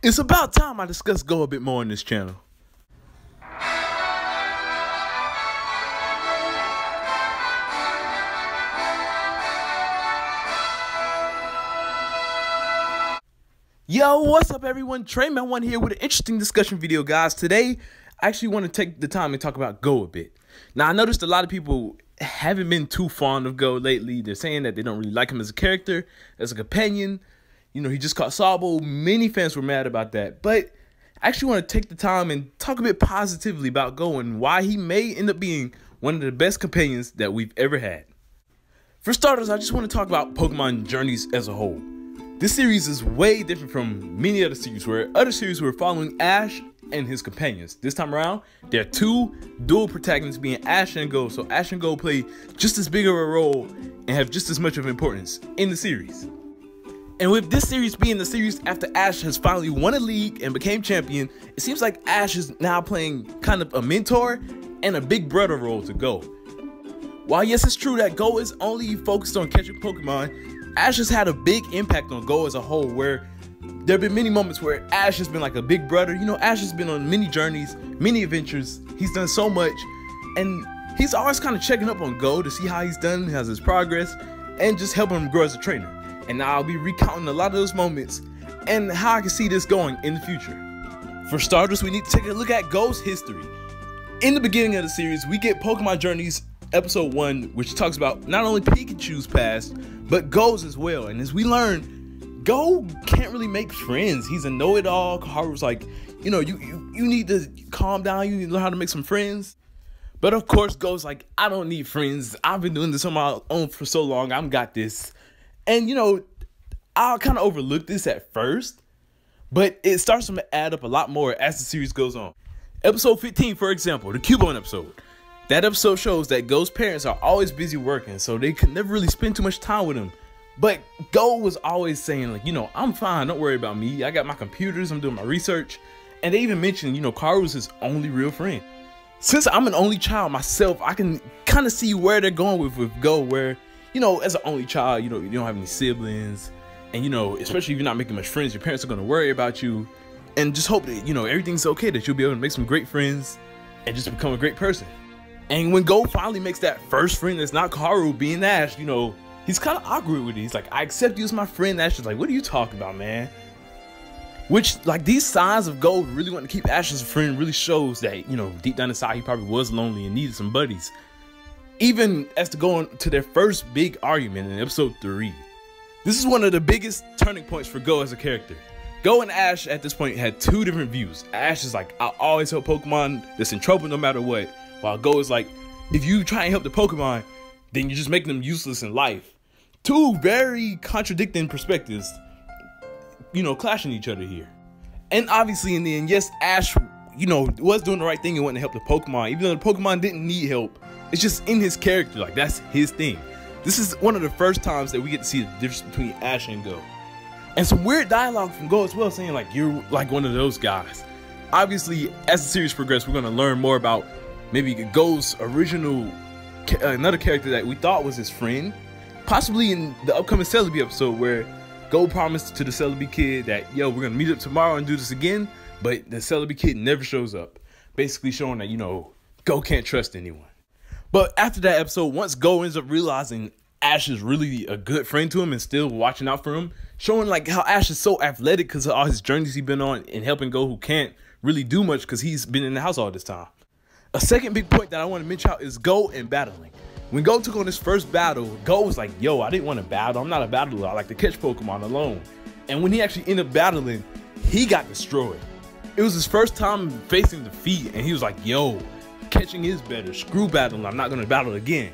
It's about time I discuss Go a bit more on this channel. Yo, what's up everyone? Treyman1 here with an interesting discussion video, guys. Today, I actually want to take the time and talk about Go a bit. Now, I noticed a lot of people haven't been too fond of Go lately. They're saying that they don't really like him as a character, as a companion. You know, he just caught Sabo. Many fans were mad about that. But I actually want to take the time and talk a bit positively about Go and why he may end up being one of the best companions that we've ever had. For starters, I just want to talk about Pokemon journeys as a whole. This series is way different from many other series where other series were following Ash and his companions. This time around, there are two dual protagonists being Ash and Go, so Ash and Go play just as big of a role and have just as much of importance in the series. And with this series being the series after Ash has finally won a league and became champion, it seems like Ash is now playing kind of a mentor and a big brother role to Go. While yes, it's true that Go is only focused on catching Pokemon, Ash has had a big impact on Go as a whole, where there have been many moments where Ash has been like a big brother. You know, Ash has been on many journeys, many adventures. He's done so much, and he's always kind of checking up on Go to see how he's done, how's his progress, and just helping him grow as a trainer. And now I'll be recounting a lot of those moments and how I can see this going in the future. For starters, we need to take a look at Go's history. In the beginning of the series, we get Pokemon Journeys Episode 1, which talks about not only Pikachu's past, but Go's as well. And as we learn, Go can't really make friends. He's a know-it-all. Haru's like, you know, you need to calm down. You need to learn how to make some friends. But of course, Go's like, I don't need friends. I've been doing this on my own for so long. I've got this. And, you know, I'll kind of overlook this at first, but it starts to add up a lot more as the series goes on. Episode 15, for example, the Cubone episode. That episode shows that Go's parents are always busy working, so they could never really spend too much time with him. But Go was always saying, like, you know, I'm fine, don't worry about me. I got my computers, I'm doing my research. And they even mentioned, you know, Karu's his only real friend. Since I'm an only child myself, I can kind of see where they're going with Go, where, you know, as an only child, you know, you don't have any siblings. And, you know, especially if you're not making much friends, your parents are going to worry about you. And just hope that, you know, everything's okay, that you'll be able to make some great friends and just become a great person. And when Go finally makes that first friend that's not Karu, being Ash, you know, he's kind of awkward with it. He's like, I accept you as my friend. Ash is like, what are you talking about, man? Which, like, these signs of Go really wanting to keep Ash as a friend really shows that, you know, deep down inside, he probably was lonely and needed some buddies. Even as to go on to their first big argument in episode 3. This is one of the biggest turning points for Go as a character. Go and Ash at this point had two different views. Ash is like, I'll always help Pokemon that's in trouble no matter what. While Go is like, if you try and help the Pokemon, then you're just making them useless in life. Two very contradicting perspectives, you know, clashing each other here. And obviously in the end, yes, Ash, you know, was doing the right thing and wanting to help the Pokemon, even though the Pokemon didn't need help. It's just in his character, like, that's his thing. This is one of the first times that we get to see the difference between Ash and Go. And some weird dialogue from Go as well, saying like, you're like one of those guys. Obviously, as the series progresses, we're going to learn more about maybe Go's original, another character that we thought was his friend. Possibly in the upcoming Celebi episode, where Go promised to the Celebi kid that, yo, we're going to meet up tomorrow and do this again. But the Celebi kid never shows up. Basically showing that, you know, Go can't trust anyone. But after that episode, once Go ends up realizing Ash is really a good friend to him and still watching out for him, showing like how Ash is so athletic because of all his journeys he's been on and helping Go, who can't really do much because he's been in the house all this time. A second big point that I want to mention out is Go and battling. When Go took on his first battle, Go was like, yo, I didn't want to battle. I'm not a battler. I like to catch Pokemon alone. And when he actually ended up battling, he got destroyed. It was his first time facing defeat, and he was like, yo, catching is better. Screw battling. I'm not going to battle again.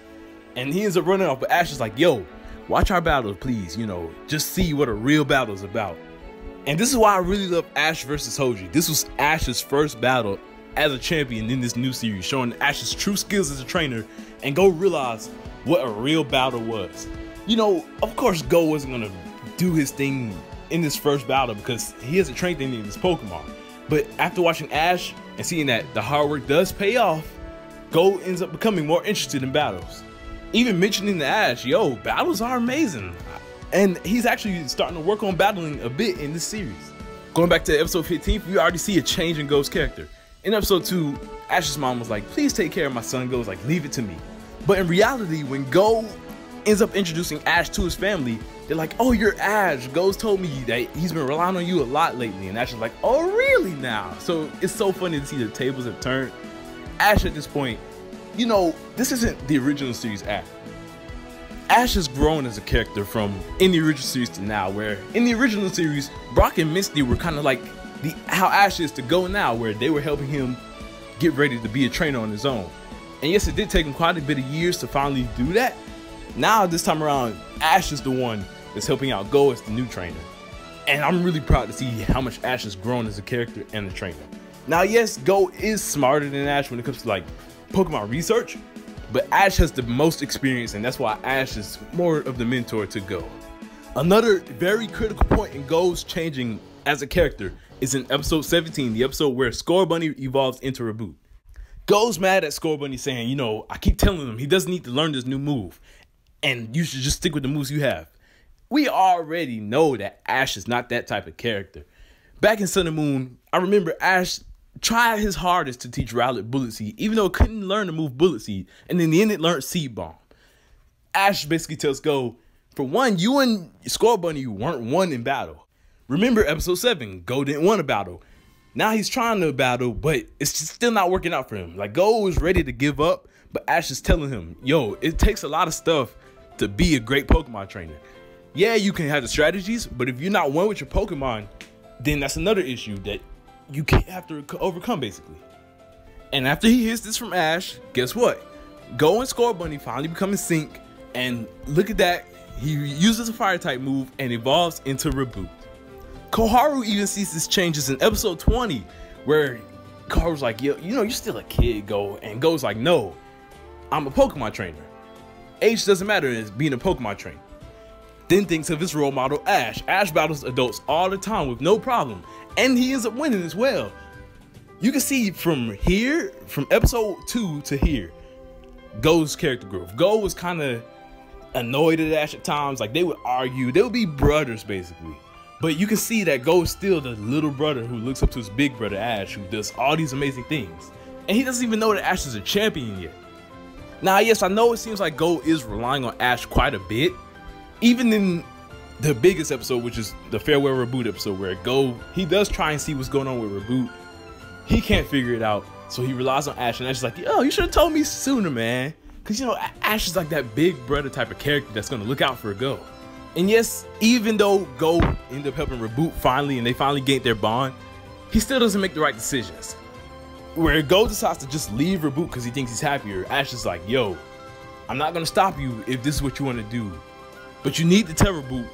And he ends up running off, but Ash is like, yo, watch our battles, please. You know, just see what a real battle is about. And this is why I really love Ash versus Hoji. This was Ash's first battle as a champion in this new series, showing Ash's true skills as a trainer, and Go realize what a real battle was. You know, of course, Go wasn't going to do his thing in this first battle because he hasn't trained any of his Pokemon. But after watching Ash and seeing that the hard work does pay off, Go ends up becoming more interested in battles. Even mentioning to Ash, yo, battles are amazing. And he's actually starting to work on battling a bit in this series. Going back to episode 15, we already see a change in Go's character. In episode 2, Ash's mom was like, please take care of my son. Go's like, leave it to me. But in reality, when Go ends up introducing Ash to his family, they're like, oh, you're Ash. Go's told me that he's been relying on you a lot lately. And Ash is like, oh, really now? So it's so funny to see the tables have turned. Ash at this point, you know, this isn't the original series Ash. Ash has grown as a character from in the original series to now, where in the original series, Brock and Misty were kind of like how Ash is to Go now, where they were helping him get ready to be a trainer on his own. And yes, it did take him quite a bit of years to finally do that. Now, this time around, Ash is the one that's helping out Go as the new trainer. And I'm really proud to see how much Ash has grown as a character and a trainer. Now, yes, Go is smarter than Ash when it comes to like Pokemon research, but Ash has the most experience, and that's why Ash is more of the mentor to Go. Another very critical point in Go's changing as a character is in episode 17, the episode where Scorbunny evolves into Reboot. Go's mad at Scorbunny saying, you know, I keep telling him he doesn't need to learn this new move, and you should just stick with the moves you have. We already know that Ash is not that type of character. Back in Sun and Moon, I remember Ash tried his hardest to teach Rowlet Bullet Seed, even though it couldn't learn to move Bullet Seed, and in the end it learned Seed Bomb. Ash basically tells Go, for one, you and Scorbunny weren't won in battle. Remember episode 7, Go didn't want a battle. Now he's trying to battle, but it's just still not working out for him. Like, Go is ready to give up, but Ash is telling him, yo, it takes a lot of stuff to be a great Pokemon trainer. Yeah, you can have the strategies, but if you're not one with your Pokemon, then that's another issue that you can't have to overcome, basically. And after he hears this from Ash, guess what? Go and Scorbunny finally become in sync, and look at that, he uses a fire type move and evolves into Reboot. Koharu even sees these changes in episode 20, where Koharu's like, yo, you know, you're still a kid, Go, and Go's like, no, I'm a Pokemon trainer. Age doesn't matter as being a Pokemon trainer. Then thinks of his role model, Ash. Ash battles adults all the time with no problem, and he ends up winning as well. You can see from here, from episode 2 to here, Go's character growth. Go was kind of annoyed at Ash at times, like they would argue, they would be brothers basically. But you can see that Go is still the little brother who looks up to his big brother Ash, who does all these amazing things. And he doesn't even know that Ash is a champion yet. Now, yes, I know it seems like Go is relying on Ash quite a bit. Even in the biggest episode, which is the Farewell Reboot episode, where Go, he does try and see what's going on with Reboot. He can't figure it out, so he relies on Ash, and Ash is like, yo, you should have told me sooner, man. Because, you know, Ash is like that big brother type of character that's going to look out for Go. And yes, even though Go ended up helping Reboot finally, and they finally gained their bond, he still doesn't make the right decisions. Where Go decides to just leave Reboot because he thinks he's happier, Ash is like, yo, I'm not going to stop you if this is what you want to do. But you need to tell Reboot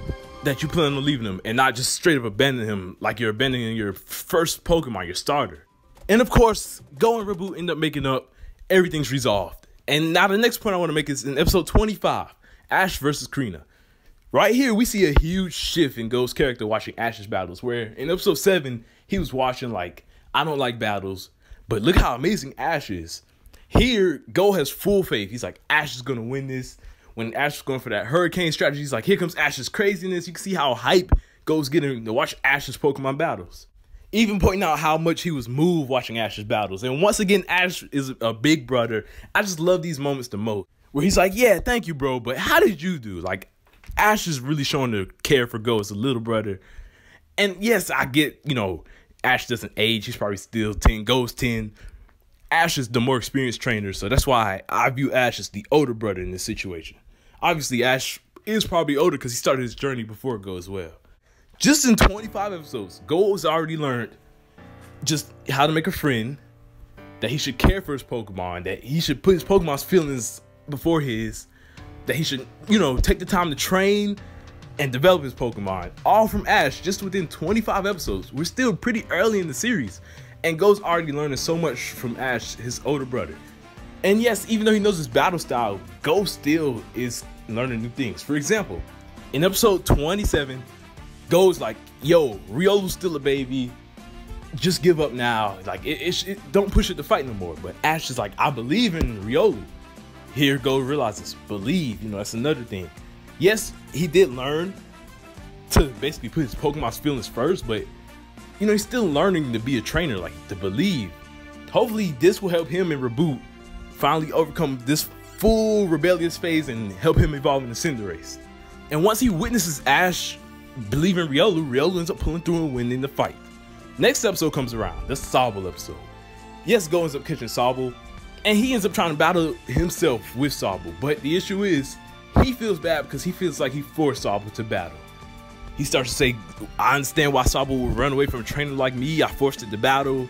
that you plan on leaving him and not just straight up abandon him like you're abandoning your first Pokemon, your starter. And of course, Go and Reboot end up making up, everything's resolved. And now the next point I want to make is in episode 25, Ash versus Karina. Right here, we see a huge shift in Go's character watching Ash's battles, where in episode 7, he was watching like, I don't like battles, but look how amazing Ash is. Here, Go has full faith. He's like, Ash is going to win this. When Ash was going for that hurricane strategy, he's like, here comes Ash's craziness. You can see how hype Go's getting to watch Ash's Pokemon battles. Even pointing out how much he was moved watching Ash's battles. And once again, Ash is a big brother. I just love these moments the most. Where he's like, yeah, thank you, bro, but how did you do? Like, Ash is really showing the care for Go as a little brother. And yes, I get, you know, Ash doesn't age. He's probably still 10. Go's 10. Ash is the more experienced trainer, so that's why I view Ash as the older brother in this situation. Obviously, Ash is probably older because he started his journey before Go as well. Just in 25 episodes, Go has already learned just how to make a friend, that he should care for his Pokemon, that he should put his Pokemon's feelings before his, that he should, you know, take the time to train and develop his Pokemon. All from Ash, just within 25 episodes. We're still pretty early in the series, and Go's already learning so much from Ash, his older brother. And yes, even though he knows his battle style, Go still is learning new things. For example, in episode 27, Go's like, yo, Riolu's still a baby. Just give up now. Like, don't push it to fight no more. But Ash is like, I believe in Riolu. Here Go realizes, believe, you know, that's another thing. Yes, he did learn to basically put his Pokemon's feelings first, but he's still learning to be a trainer, like to believe. Hopefully this will help him in Reboot finally overcome this full rebellious phase and help him evolve in the Cinderace. And once he witnesses Ash believe in Riolu ends up pulling through and winning the fight. Next episode comes around, the Sobble episode. Yes, Go ends up catching Sobble, and he ends up trying to battle himself with Sobble, but the issue is, he feels bad because he feels like he forced Sobble to battle. He starts to say, I understand why Sobble would run away from a trainer like me, I forced it to battle.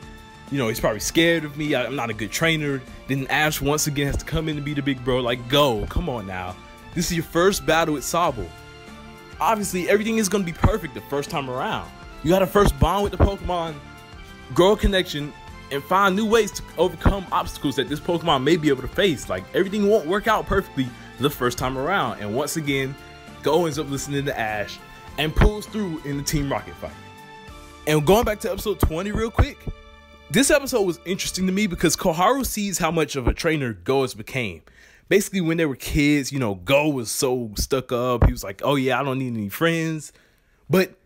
He's probably scared of me, I'm not a good trainer. Then Ash once again has to come in and be the big bro, like, Go, come on now. This is your first battle with Sobble. Obviously, everything is going to be perfect the first time around. You got to first bond with the Pokemon, grow a connection, and find new ways to overcome obstacles that this Pokemon may be able to face. Like, everything won't work out perfectly the first time around. And once again, Go ends up listening to Ash and pulls through in the Team Rocket fight. And going back to episode 20 real quick, this episode was interesting to me because Koharu sees how much of a trainer Go has became. Basically, when they were kids, Go was so stuck up. He was like, oh yeah, I don't need any friends. But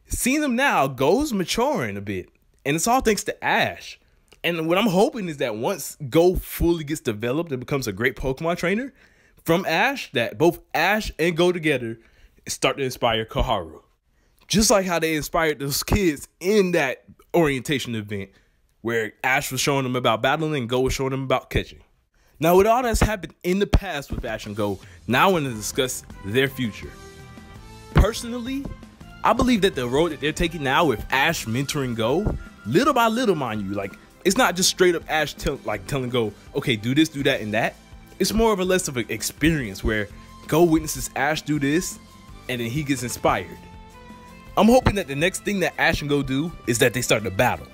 seeing him now, Go's maturing a bit. And it's all thanks to Ash. And what I'm hoping is that once Go fully gets developed and becomes a great Pokemon trainer from Ash, that both Ash and Go together start to inspire Koharu. Just like how they inspired those kids in that orientation event where Ash was showing them about battling and Go was showing them about catching. Now, with all that's happened in the past with Ash and Go, now I want to discuss their future. Personally, I believe that the road that they're taking now with Ash mentoring Go, little by little, mind you, like, it's not just straight up Ash telling Go, okay, do this, do that, and that. It's more of a less of an experience where Go witnesses Ash do this, and then he gets inspired. I'm hoping that the next thing that Ash and Go do is that they start to battle.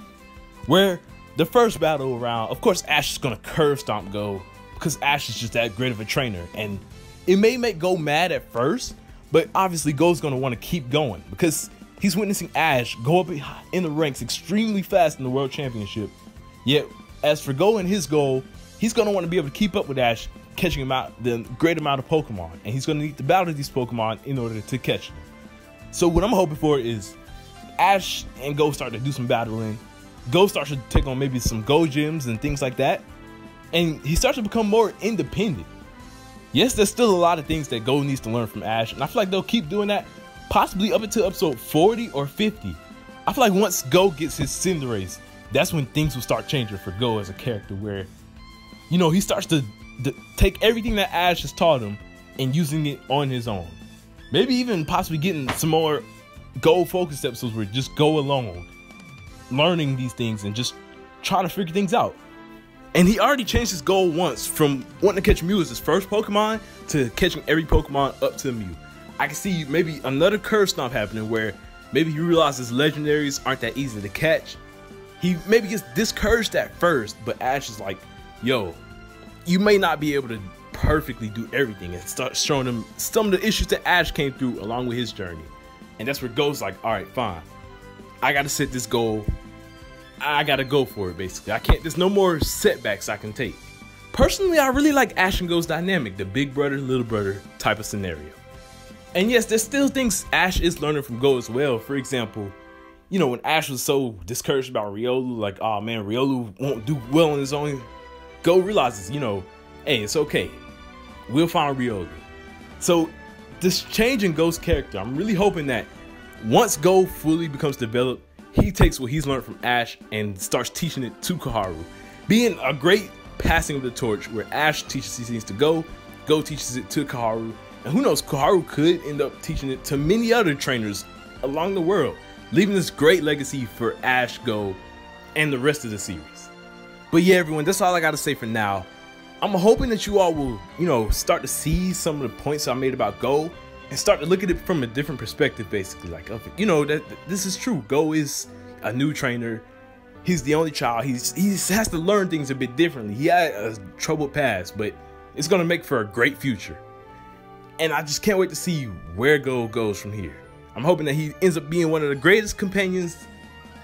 Where the first battle around, of course, Ash is going to curve stomp Go, because Ash is just that great of a trainer, and it may make Go mad at first, but obviously Go's going to want to keep going because he's witnessing Ash go up in the ranks extremely fast in the World Championship. Yet, as for Go and his goal, he's going to want to be able to keep up with Ash, catching him out the great amount of Pokemon, and he's going to need to battle these Pokemon in order to catch them. So what I'm hoping for is Ash and Go start to do some battling. Go starts to take on maybe some Go gyms and things like that. And he starts to become more independent. Yes, there's still a lot of things that Go needs to learn from Ash, and I feel like they'll keep doing that possibly up until episode 40 or 50. I feel like once Go gets his Cinderace, that's when things will start changing for Go as a character, where, he starts to take everything that Ash has taught him and using it on his own. Maybe even possibly getting some more Go focused episodes where just Go alone, learning these things and just trying to figure things out. And he already changed his goal once from wanting to catch Mew as his first Pokemon to catching every Pokemon up to Mew. I can see maybe another curve stomp happening where maybe he realizes legendaries aren't that easy to catch. He maybe gets discouraged at first, but Ash is like, yo, you may not be able to perfectly do everything, and start showing him some of the issues that Ash came through along with his journey. And that's where Go's like, all right, fine. I got to set this goal. I gotta go for it, basically. There's no more setbacks I can take. Personally, I really like Ash and Go's dynamic, the big brother, little brother type of scenario. And yes, there's still things Ash is learning from Go as well. For example, when Ash was so discouraged about Riolu, like, oh man, Riolu won't do well on his own, Go realizes, hey, it's okay. We'll find Riolu. So this change in Go's character, I'm really hoping that once Go fully becomes developed, he takes what he's learned from Ash and starts teaching it to Koharu, being a great passing of the torch where Ash teaches these things to Go, Go teaches it to Koharu, and who knows, Koharu could end up teaching it to many other trainers along the world, leaving this great legacy for Ash, Go, and the rest of the series. But yeah, everyone, that's all I gotta say for now. I'm hoping that you all will, start to see some of the points I made about Go and start to look at it from a different perspective, basically. Like, that this is true. Go is a new trainer. He's the only child. He has to learn things a bit differently. He had a troubled past, but it's going to make for a great future. And I just can't wait to see where Go goes from here. I'm hoping that he ends up being one of the greatest companions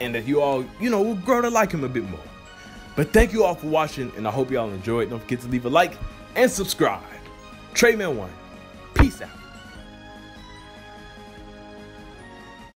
and that you all, will grow to like him a bit more. But thank you all for watching, and I hope y'all enjoyed. Don't forget to leave a like and subscribe. TreyMan1, peace out.